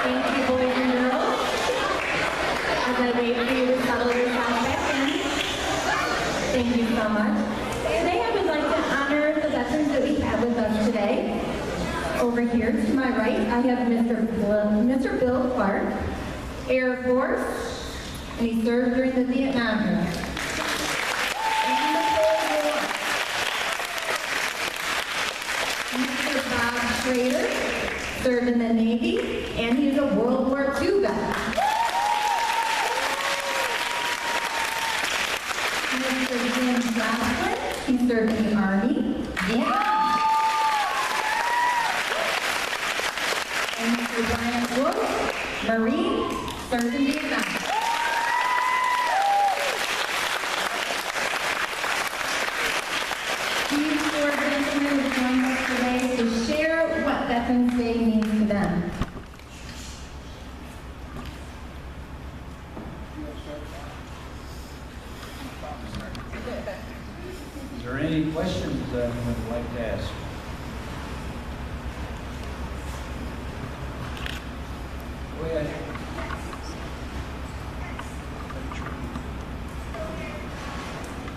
Thank you, boys and girls. As I wait for you to settle yourself back in. Thank you so much. Today I would like to honor the veterans that we have with us today. Over here to my right, I have Mr. Bill Clark, Air Force, and he served during the Vietnam War. And the Cold War. Mr. Bob Schrader served in the Navy, and he's a World War II vet. Mr. Jim Johnson, he served in the Army, Vietnam. And Mr. Brian Wolf, Marine, served in Vietnam. These four gentlemen have joined us today to share what Veterans Day means to them. Is there any questions that anyone would like to ask? Go ahead.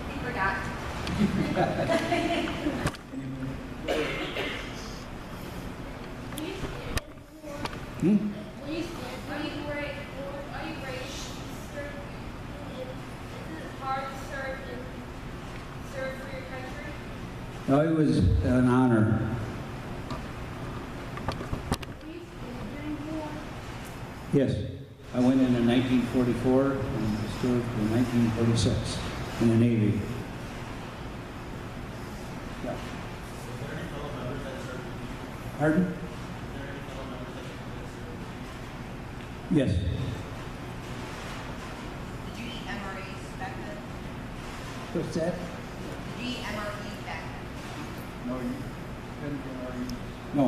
I forgot. No, it was an honor. Yes, I went in 1944 and served in 1946 in the Navy. Yeah. Pardon? Yes. Did you eat MREs back then? What's that? Did you eat MREs back then? No, you didn't get our, No.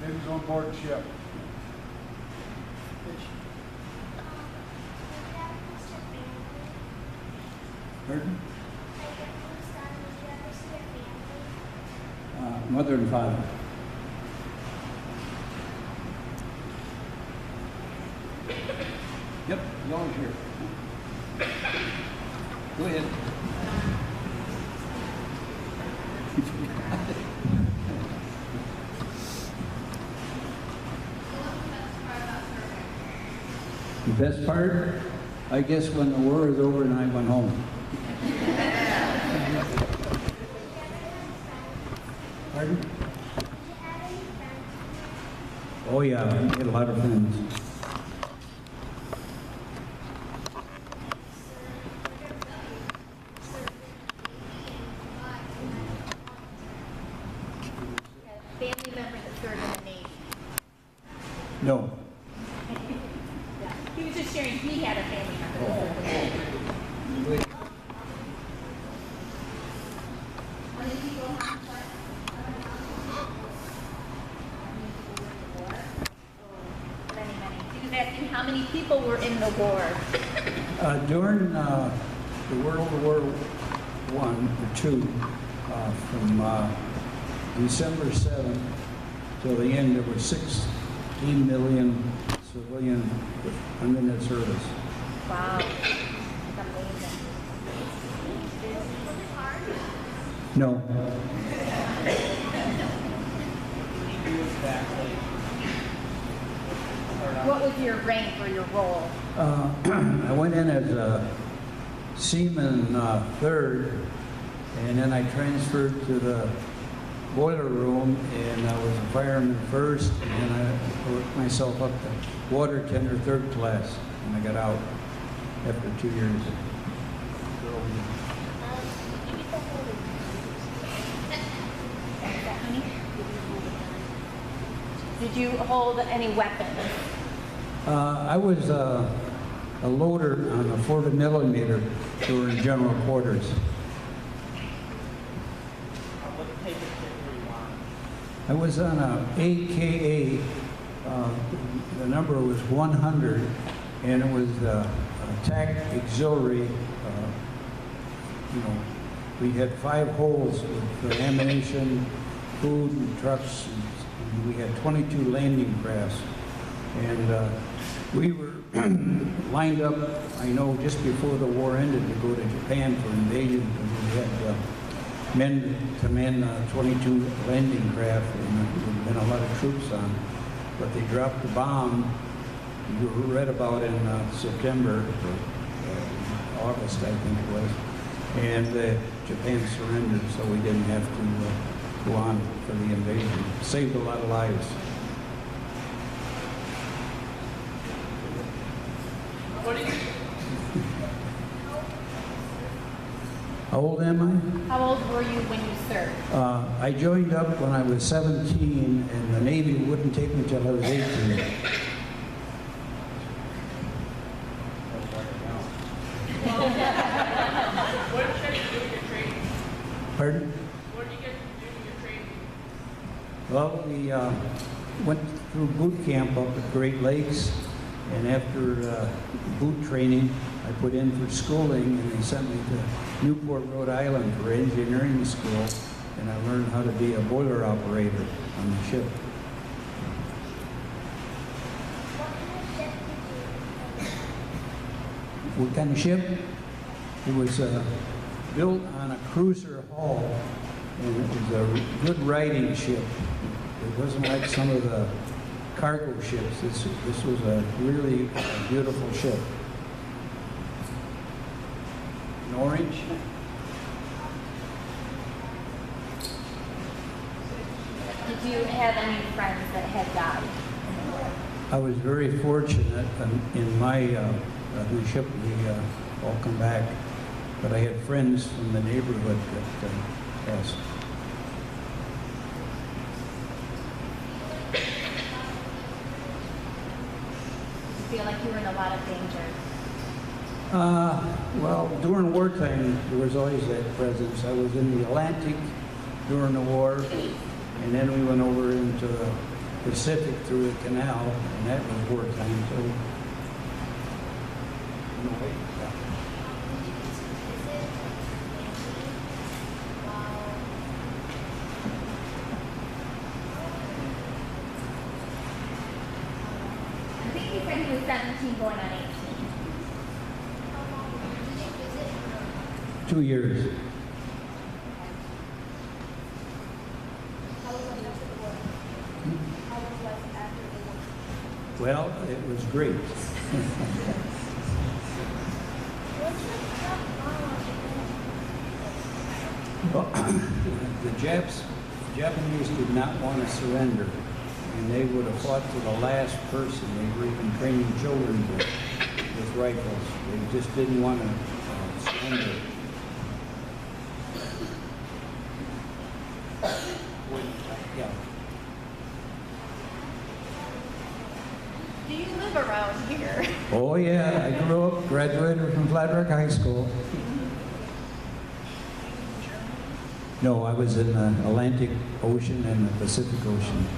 it was on board ship. Pardon? Mother and father. Yep, y'all here. Go ahead. The best part, I guess, when the war was over and I went home. Pardon? Oh yeah, I had a lot of friends. Family member that served in the Navy. No. He was just sharing he had a family member that served in the Navy. How many people have Many. He was asking how many people were in the war. During the World War I or II, from December 7th till the end, there were 16 million civilian unit service. Wow. That's amazing. No. What was your rank or your role? I went in as a seaman third, and then I transferred to the boiler room, and I was a fireman first, and I worked myself up to water tender third class, and I got out after 2 years. Did you hold any weapons? I was a loader on a 40 millimeter during general quarters. I was on a AKA, the number was 100, and it was attack auxiliary. We had 5 holes for ammunition, food, and trucks. And we had 22 landing crafts. And we were lined up, I know, just before the war ended to go to Japan for invasion, because we had men to man 22 landing craft, and there had been a lot of troops on. But they dropped the bomb, you read about in September, or August, I think it was, and Japan surrendered, so we didn't have to go on for the invasion. Saved a lot of lives. How old am I? How old were you when you served? I joined up when I was 17, and the Navy wouldn't take me till I was 18. What did you get to do in your training? Pardon? What did you get to do in your training? Well, we went through boot camp up at Great Lakes, and after boot training, I put in for schooling, and they sent me to Newport, Rhode Island for engineering school, and I learned how to be a boiler operator on the ship. What kind of ship? It was built on a cruiser hull, and it was a good riding ship. It wasn't like some of the cargo ships. This was a really beautiful ship. In orange. Did you have any friends that had died? I was very fortunate in my new ship. We all come back, but I had friends from the neighborhood that passed. You feel like you were in a lot of danger? Well, during wartime, there was always that presence. I was in the Atlantic during the war, and then we went over into the Pacific through the canal, and that was wartime, so. No, wait, yeah. I think you said he was 17 going on 18. 2 years. Well, it was great. Well, the Japanese did not want to surrender, and they would have fought to the last person. They were even training children with rifles. They just didn't want to surrender. Yeah. Do you live around here? Oh yeah, I grew up, graduated from Flat Rock High School. No, I was in the Atlantic Ocean and the Pacific Ocean.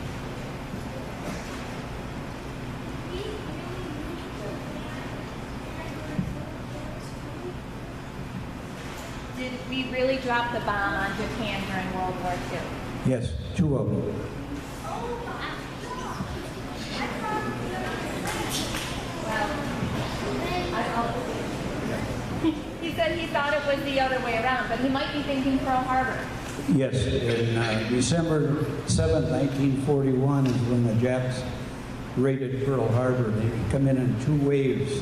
Did we really drop the bomb on Japan during World War II? Yes, 2 of them. He said he thought it was the other way around, but he might be thinking Pearl Harbor. Yes, in December 7th, 1941 is when the Japs raided Pearl Harbor. They come in 2 waves,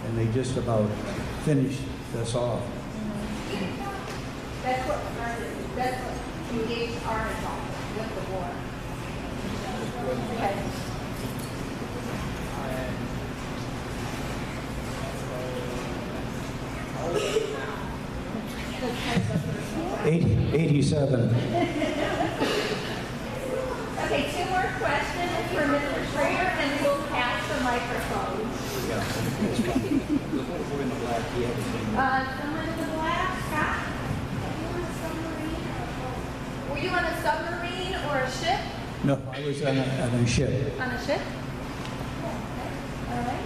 and they just about finished us off. That's what engaged our involvement with the war. Okay. 87. Okay, 2 more questions for Mr. Schrader, and we'll pass the microphone. Someone in the black, Scott? Were you on a submarine or a ship? No, I was on a ship. On a ship? Okay. All right.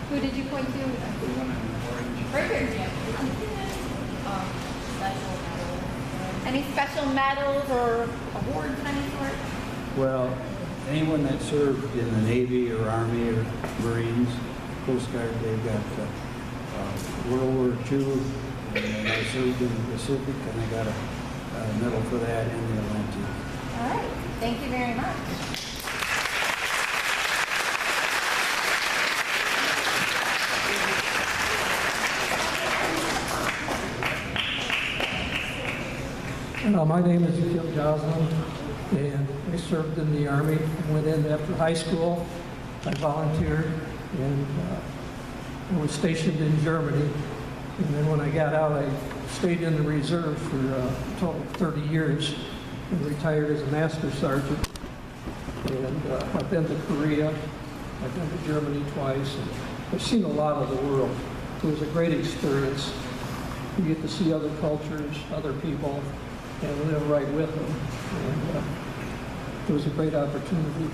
Who did you point to? Right here, Jim. Any special medals or awards of any sort? Well, anyone that served in the Navy or Army or Marines, Coast Guard, they've got World War II, and I served in the Pacific, and I got a medal for that in the Atlantic. All right, thank you very much. My name is Jim Joslin, and I served in the Army. I went in after high school. I volunteered, and I was stationed in Germany. And then when I got out, I stayed in the reserve for a total of 30 years and retired as a master sergeant. And I've been to Korea, I've been to Germany twice, and I've seen a lot of the world. It was a great experience. You get to see other cultures, other people, and live right with them. And it was a great opportunity.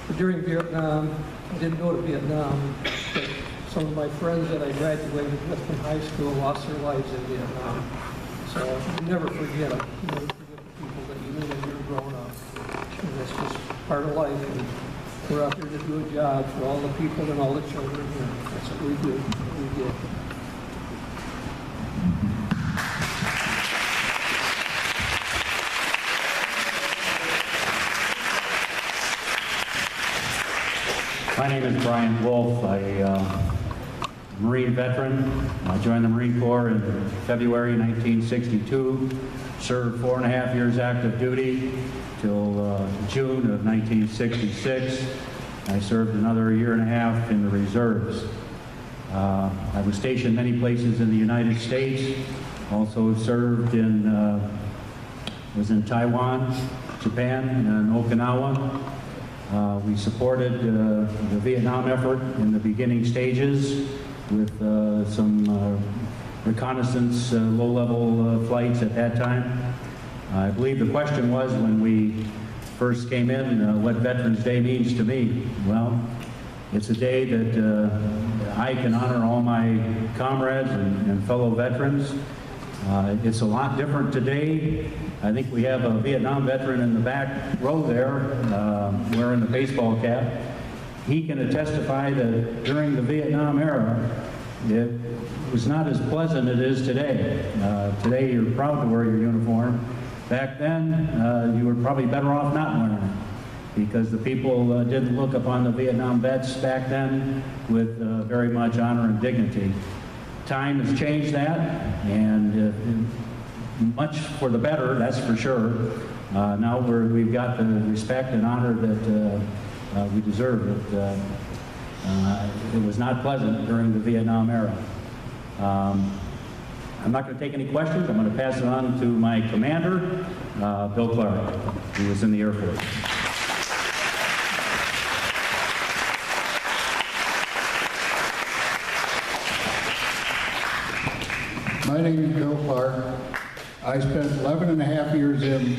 But during Vietnam, I didn't go to Vietnam, but some of my friends that I graduated with from high school lost their lives in Vietnam. So you never forget them. You never forget the people that you knew when you were growing up. And that's just part of life. And we're out there to do a job for all the people and all the children. And that's what we do. We get. My name is Brian Wolf. I'm a Marine veteran. I joined the Marine Corps in February 1962, served 4.5 years active duty till June of 1966. I served another 1.5 years in the reserves. I was stationed many places in the United States, also served was in Taiwan, Japan, and Okinawa. We supported the Vietnam effort in the beginning stages with some reconnaissance low-level flights at that time. I believe the question was when we first came in, what Veterans Day means to me. Well, it's a day that I can honor all my comrades and fellow veterans. It's a lot different today. I think we have a Vietnam veteran in the back row there, wearing the baseball cap. He can testify that during the Vietnam era, it was not as pleasant as it is today. Today you're proud to wear your uniform. Back then, you were probably better off not wearing it, because the people didn't look upon the Vietnam vets back then with very much honor and dignity. Time has changed that, and much for the better, that's for sure. Now we've got the respect and honor that we deserve. It was not pleasant during the Vietnam era. I'm not going to take any questions. I'm going to pass it on to my commander, Bill Clark, who was in the Air Force. My name is Bill Clark. I spent 11.5 years in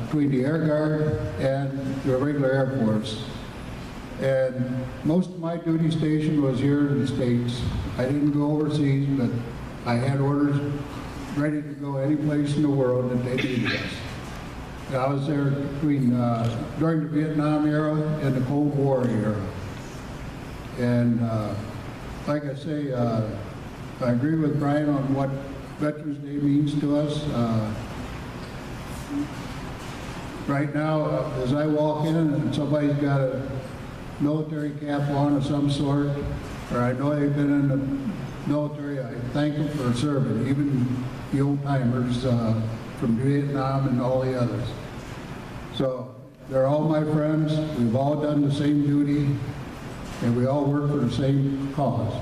between the Air Guard and the regular Air Force. And most of my duty station was here in the States. I didn't go overseas, but I had orders ready to go any place in the world that they needed us. And I was there between during the Vietnam era and the Cold War era. And like I say, I agree with Brian on what Veterans Day means to us. Right now, as I walk in and somebody's got a military cap on of some sort, or I know they've been in the military, I thank them for serving, even the old-timers from Vietnam and all the others. So they're all my friends. We've all done the same duty, and we all work for the same cause.